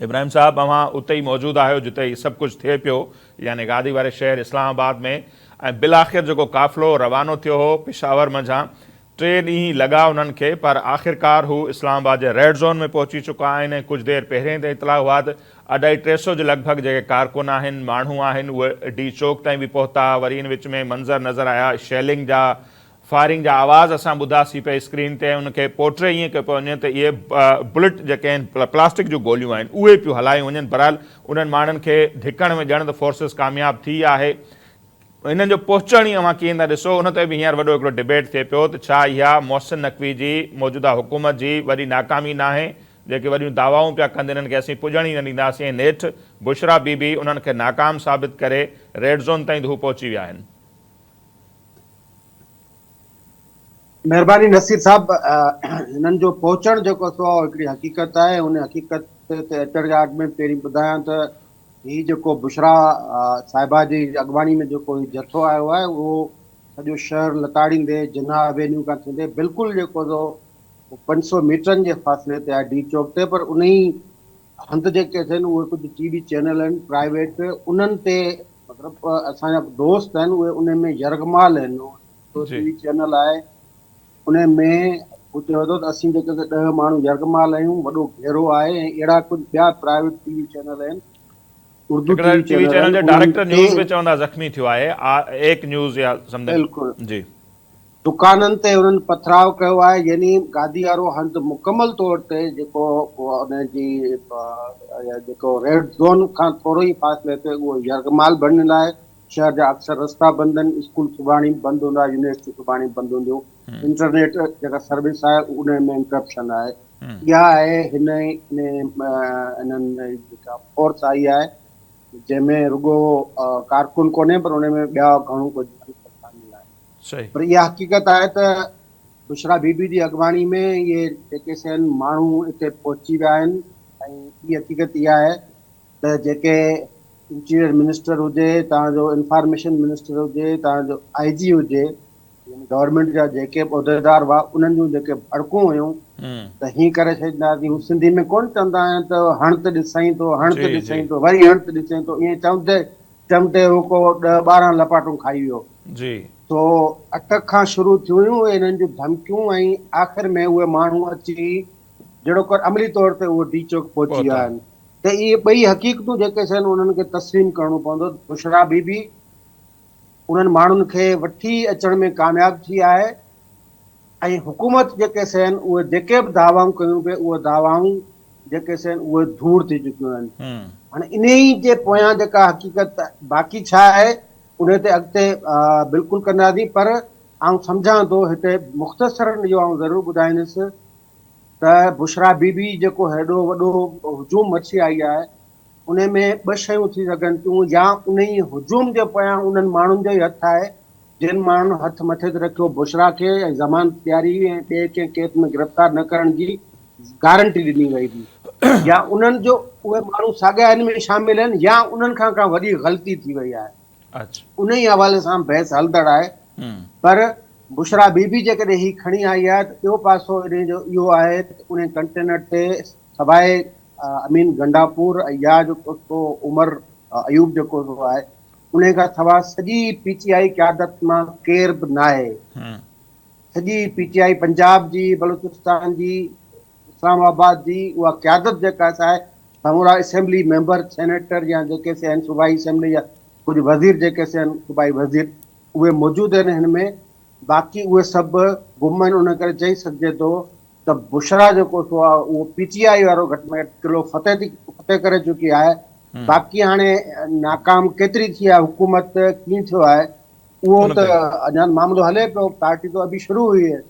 इब्राहिम साहब, अवां उते ही मौजूद आहियो जिते ही सब कुछ थे पियो, यानी गादी वारे शहर इस्लामाबाद में। बिलाखिर जो काफ़िलो रवानो थियो हो पेशावर मंझां, 3 ॾींहं लॻा उन्हनि खे, पर आख़िरकार हू इस्लामाबाद जे रेड ज़ोन में पहुची चुका आहिनि। कुछ देर पहिरें ते इतला हुआ त 250 जे लॻभॻि जेके कारकुन आहिनि, माण्हू आहिनि, उहे डी चौक ताईं बि पहुता। वरी इन विच में मंज़र नज़र आया शेलिंग जा, फायरिंग जा आवाज़ असां ॿुधासीं पे स्क्रीन ते। उनखे पोर्ट्रे ईअं कयो पियो वञे त इहे बुलेट जेके आहिनि, प्लास्टिक जूं गोलियूं आहिनि, उहे पियूं हलायूं वञनि। बहरहाल उन्हनि माण्हुनि खे धिकण में ॼण त फोर्सिस कामयाब थी आहे। इन्हनि जो पहुचण ई अवां कीअं था ॾिसो, उन ते बि हींअर वॾो हिकिड़ो डिबेट थिए पियो त छा इहा मोहसिन नक़वी जी मौजूदा हुकूमत जी वॾी नाकामी न आहे? जेके वॾियूं दावाऊं पिया कंदा इन्हनि खे असीं पुॼण ई न ॾींदासीं, ऐं नेठि बुशरा बीबी उन्हनि खे नाकाम साबित करे रेड ज़ोन ताईं हू पहुची विया आहिनि। महिरबानी नसीर साहब, हिननि जो पहुचण जेको सो हिकिड़ी हक़ीक़त आहे। उन हक़ीक़त ते अचण जे अॻु में पहिरीं ॿुधायां त हीउ जेको बुशरा साहिबा जी अॻवानी में जेको जथो आयो आहे, उहो सॼो शहर लताड़ींदे जिन्ना एवेन्यू खां थींदे बिल्कुलु जेको सो 500 मीटरनि जे फ़ासिले ते आहे, डी चौक ते। पर उन ई हंधि जेके थियनि उहे कुझु टीवी चैनल आहिनि प्राइवेट, उन्हनि ते मतिलबु असांजा दोस्त आहिनि, उहे उन में यरगमाल आहिनि। टीवी चैनल आहे, उन में चयो त असीं जेके 10 माण्हू यरगमाल आहियूं, वॾो घेरो आहे, ऐं अहिड़ा कुझु ॿिया प्राइवेट टीवी चैनल आहिनि, उर्दू टीवी चैनल चैनल आहिनि, जे उन्हनि डायरेक्टर न्यूज़ में चवंदा ज़ख़्मी थियो आहे, एक न्यूज़ या समथिंग। बिल्कुलु जी, दुकाननि ते उन्हनि पथराव कयो आहे। यानी गादी वारो हंधि मुकमल तौर ते जेको उनजी जेको रेड ज़ोन खां थोरो ई फ़ासिले ते उहो यरगमाल बणियल आहे। शहर जा अक्सर रस्ता बंदि आहिनि, स्कूल सुभाणे बंदि हूंदा, यूनिवर्सिटी सुभाणे बंदि हूंदियूं, इंटरनेट जेका सर्विस आहे उन में इंटरप्शन आहे। इहा आहे हिननि जेका फोर्स आई आहे, जंहिंमें रुगो कारकुन कोन्हे, पर उन में ॿिया घणो कुझु शामिल आहे। सही। पर इहा हक़ीक़त आहे त बुशरा बीबी जी अॻवानी में इहे जेके आहिनि माण्हू हिते पहुची विया आहिनि। ऐं ॿी हक़ीक़त इहा आहे त जेके इंटीरियर मिनिस्टर हुजे, तव्हांजो इंफॉर्मेशन मिनिस्टर हुजे, तव्हांजो IG हुजे, गवर्नमेंट जा जेके उहिदेदार हुआ, उन्हनि जूं जेके भड़कूं हुयूं, त हीअं करे छॾींदासीं। हू सिंधी में कोन चवंदा आहिनि त हण त ॾिसई थो, हण त ॾिसई थो, वरी हण त ॾिसई थो, ईअं चवंदे हू को 10-12 लपाटूं खाई वियो। जी, तो अटक खां शुरू थियूं हुयूं इन्हनि जूं धमकियूं, ऐं आख़िर में उहे माण्हू अची जहिड़ो कर अमली तौर ते उहो डी चौक पहुची विया आहिनि। त इहे ॿई हक़ीक़तूं जेके आहिनि उन्हनि खे तस्लीम करणो पवंदो। बुशरा बीबी उन्हनि माण्हुनि खे वठी अचण में कामयाब थी आहे, ऐं हुकूमत जेके आहिनि उहे जेके बि दावाऊं कयूं पिए, उहे दावाऊं जेके आहिनि उहे धूड़ थी चुकियूं आहिनि। हाणे इन ई जे पोयां जेका हक़ीक़त बाक़ी छा आहे, उन ते अॻिते बिल्कुलु कंदासीं। पर आउं सम्झां थो हिते मुख़्तसरनि इहो आउं ज़रूरु ॿुधाईंदुसि त बुशरा बीबी जेको हेॾो वॾो हुजूम मची आई आहे, उन में 2 शयूं थी सघनि थियूं। या उन ई हुजूम जे पोयां उन्हनि माण्हुनि जो ई हथु आहे, जिन माण्हुनि हथु मथे ते रखियो बुशरा खे, ऐं ज़मानत तयारी ऐं ॿिए कंहिं केस में गिरफ़्तार न करण जी गारंटी ॾिनी वई हुई। या उन्हनि जो उहे माण्हू साॻिया हिन में शामिल आहिनि, या उन्हनि खां का वॾी ग़लती थी वई आहे। उन ई हवाले सां बहस हलंदड़ आहे। पर बुशरा बीबी जेकॾहिं ही खणी आई आहे, त ॿियो पासो इन जो इहो आहे त उन कंटेनर ते सवाइ अमीन गंडापुर ऐं या जेको उमर अयूब जेको आहे, उन खां सवाइ सॼी PTI क़यादत मां केर बि न आहे। सॼी PTI पंजाब जी, बलूचिस्तान जी, इस्लामाबाद जी उहा क़यादत जेका आहे, समूरा असेंबली मेंबर, सेनेटर या जेके आहिनि सूबाई असेंबली, या कुझु वज़ीर जेके आहिनि सूबाई वज़ीर, उहे मौजूदु आहिनि हिन में। बाक़ी उहे सभु गुम आहिनि। उन करे चई सघिजे थो त बुशरा जेको सो आहे उहो PTI वारो घटि में घटि किलो फतेह करे चुकी आहे। बाक़ी हाणे नाकाम केतिरी थी आहे हुकूमत, कीअं थियो आहे, उहो त अञा मामिलो हले पियो। पार्टी तो अभी शुरू हुई है।